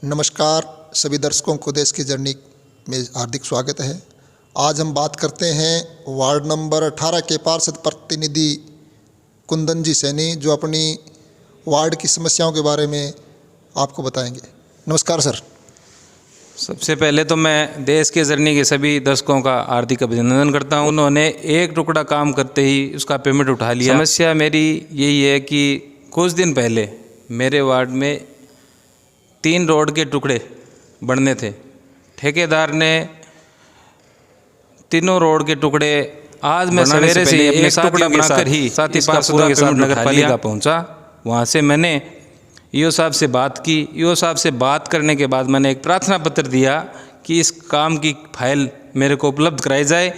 नमस्कार सभी दर्शकों को देश की जर्नी में हार्दिक स्वागत है। आज हम बात करते हैं वार्ड नंबर 18 के पार्षद प्रतिनिधि कुंदन जी सैनी, जो अपनी वार्ड की समस्याओं के बारे में आपको बताएंगे। नमस्कार सर। सबसे पहले तो मैं देश के जर्नी के सभी दर्शकों का हार्दिक अभिनंदन करता हूं। उन्होंने एक टुकड़ा काम करते ही उसका पेमेंट उठा लिया। समस्या मेरी यही है कि कुछ दिन पहले मेरे वार्ड में 3 रोड के टुकड़े बनने थे। ठेकेदार ने तीनों रोड के टुकड़े आज मैं सवेरे से अपने टुकड़ा बनाकर ही साथ ही पार्षदों के साथ नगर पालिका पहुँचा। वहाँ से मैंने ईओ साहब से बात की। ईओ साहब से बात करने के बाद मैंने एक प्रार्थना पत्र दिया कि इस काम की फाइल मेरे को उपलब्ध कराई जाए,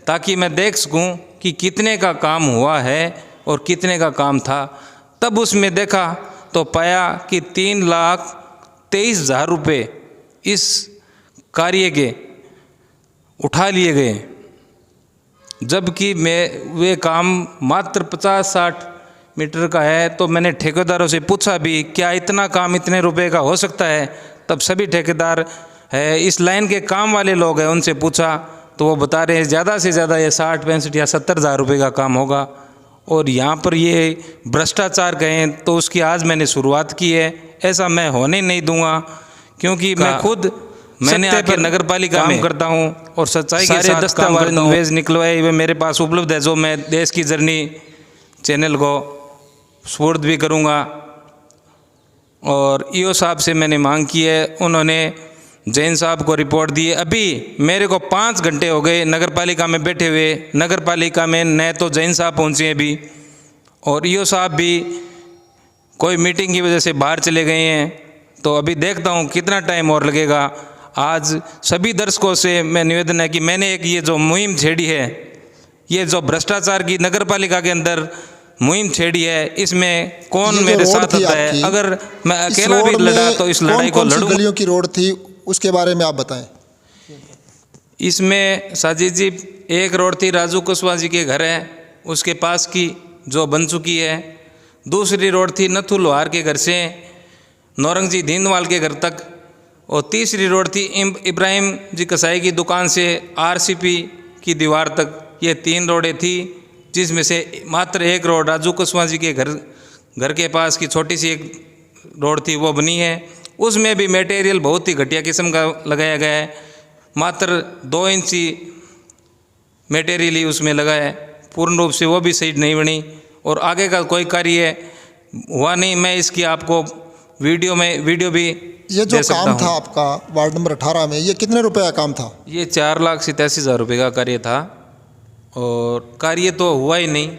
ताकि मैं देख सकूं कि कितने का काम हुआ है और कितने का काम था। तब उसमें देखा तो पाया कि 3,23,000 रुपये इस कार्य के उठा लिए गए, जबकि वे काम मात्र 50-60 मीटर का है। तो मैंने ठेकेदारों से पूछा भी, क्या इतना काम इतने रुपए का हो सकता है? तब सभी ठेकेदार है इस लाइन के काम वाले लोग हैं, उनसे पूछा तो वो बता रहे हैं ज़्यादा से ज़्यादा ये 60-65 या 70,000 रुपये का काम होगा। और यहाँ पर ये भ्रष्टाचार कहें तो उसकी आज मैंने शुरुआत की है। ऐसा मैं होने नहीं दूंगा, क्योंकि मैं खुद मैंने आके नगर पालिका में करता हूँ और सच्चाई के साथ दस्तावेज निकलवाए हुए मेरे पास उपलब्ध है, जो मैं देश की जर्नी चैनल को सुपुर्द भी करूँगा। और ईओ साहब से मैंने मांग की है, उन्होंने जैन साहब को रिपोर्ट दी। अभी मेरे को 5 घंटे हो गए नगर पालिका में बैठे हुए। नगर पालिका में न तो जैन साहब पहुँचे हैं अभी, और ईओ साहब भी कोई मीटिंग की वजह से बाहर चले गए हैं। तो अभी देखता हूँ कितना टाइम और लगेगा। आज सभी दर्शकों से मैं निवेदन है कि मैंने एक ये जो मुहिम छेड़ी है, ये जो भ्रष्टाचार की नगर पालिका के अंदर मुहिम छेड़ी है, इसमें कौन मेरे साथ आता है? अगर मैं अकेला भी लड़ा तो इस लड़ाई को लड़ूंगा। गलियों की रोड थी, उसके बारे में आप बताएं। इसमें साजिद जी, एक रोड थी राजू कुशवाहा जी के घर है उसके पास की, जो बन चुकी है। दूसरी रोड थी नथु लोहार के घर से नौरंग जी दीनवाल के घर तक, और तीसरी रोड थी इब्राहिम जी कसाई की दुकान से आरसीपी की दीवार तक। ये 3 रोडें थी, जिसमें से मात्र एक रोड राजू कुशवाहा जी के घर के पास की छोटी सी एक रोड थी, वो बनी है। उसमें भी मटेरियल बहुत ही घटिया किस्म का लगाया गया है। मात्र 2 इंची मटेरियल ही उसमें लगा है, पूर्ण रूप से वो भी सही नहीं बनी, और आगे का कोई कार्य हुआ नहीं। मैं इसकी आपको वीडियो भी ये जो काम था आपका वार्ड नंबर 18 में, ये कितने रुपए का काम था? ये 4,87,000 रुपये का कार्य था, और कार्य तो हुआ ही नहीं।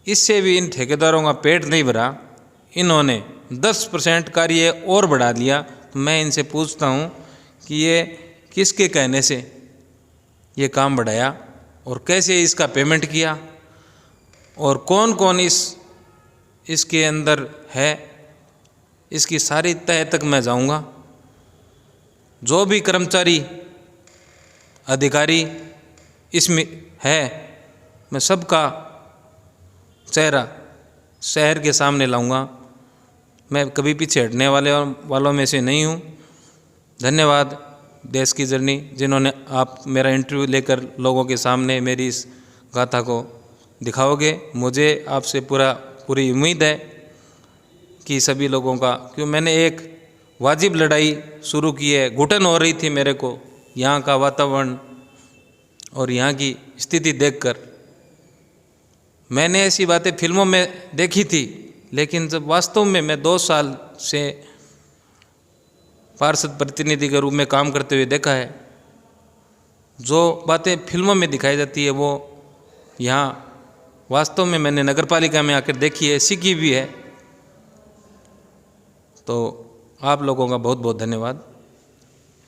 इससे भी इन ठेकेदारों का पेट नहीं भरा। इन्होंने 10% कार्य और बढ़ा दिया। तो मैं इनसे पूछता हूँ कि ये किसके कहने से ये काम बढ़ाया और कैसे इसका पेमेंट किया, और कौन कौन इसके अंदर है, इसकी सारी तह तक मैं जाऊंगा। जो भी कर्मचारी अधिकारी इसमें है, मैं सबका चेहरा शहर के सामने लाऊंगा। मैं कभी पीछे हटने वालों में से नहीं हूं। धन्यवाद देश की जर्नी, जिन्होंने आप मेरा इंटरव्यू लेकर लोगों के सामने मेरी इस गाथा को दिखाओगे। मुझे आपसे पूरी उम्मीद है कि सभी लोगों का, क्यों मैंने एक वाजिब लड़ाई शुरू की है। घुटन हो रही थी मेरे को यहाँ का वातावरण और यहाँ की स्थिति देखकर। मैंने ऐसी बातें फिल्मों में देखी थी, लेकिन जब वास्तव में मैं 2 साल से पार्षद प्रतिनिधि के रूप में काम करते हुए देखा है, जो बातें फिल्मों में दिखाई जाती है वो यहाँ वास्तव में मैंने नगर पालिका में आकर देखी है, सीखी भी है। तो आप लोगों का बहुत बहुत धन्यवाद।